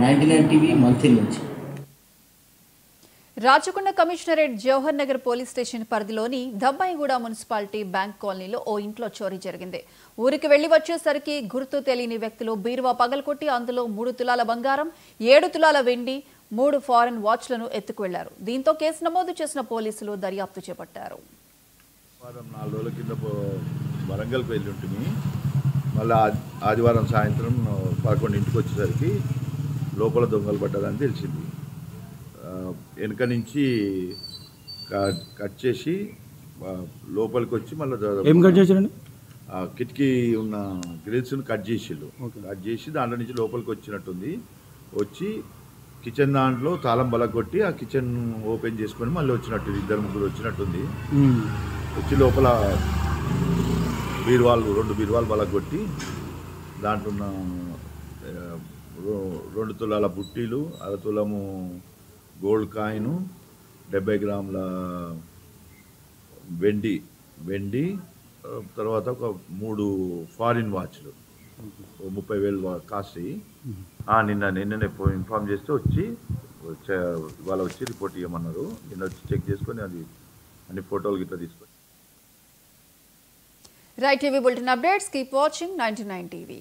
99 TV మంత్రి నుంచి. Rachakonda commissionerate Jawahar Nagar police station పరిధిలోని దబ్బాయిగూడ మున్సిపాలిటీ బ్యాంక్ కాలనీలో ఓ ఇంట్లో చోరీ జరిగింది. ఊరికి వెళ్లి వచ్చేసరికి గుర్తు తెలియని వ్యక్తులు బీరువా పగలకొట్టి అందులో 3 తులాల బంగారం, 7 తులాల వెండి, 3 ఫారెన్ వాచ్లను ఎత్తుకు వెళ్లారు. దీంతో కేసు నమోదు చేసిన పోలీసులు దర్యాప్తు చేపట్టారు. 4 రోజుల కింద వరంగల్కి వెళ్ళి ఉంటుంది. మళ్ళీ ఆదివారం సాయంత్రం 11ంటికి వచ్చేసరికి లోపల దొంగలు పడ్డారని తెలిసింది. వెనుక నుంచి కట్ చేసి లోపలికి వచ్చి మళ్ళీ ఏం కట్ చేశారండి? కిటికీ ఉన్న గ్రిల్స్ని కట్ చేసి దాంట్లో నుంచి లోపలికి వచ్చినట్టుంది. వచ్చి కిచెన్ దాంట్లో తాళం బలగొట్టి ఆ కిచెన్ ఓపెన్ చేసుకొని మళ్ళీ వచ్చినట్టు 2-3 వచ్చినట్టుంది. వచ్చి లోపల 2 బీరువాలు బలగొట్టి దాంట్లో ఉన్న 2 తులాల బుట్టీలు, 1/2 తులము గోల్డ్ కాయిన్, 70 గ్రాముల వెండి, తర్వాత ఒక 3 ఫారిన్ వాచ్లు 30,000 కాస్ట్. నిన్ననే ఇన్ఫార్మ్ చేస్తే వాళ్ళు వచ్చి రిపోర్ట్ ఇవ్వమన్నారు. నిన్న వచ్చి చెక్ చేసుకొని అది అన్ని ఫోటోలు గిట్లా తీసుకొని. Right TV bulletin updates. Keep watching 99 TV.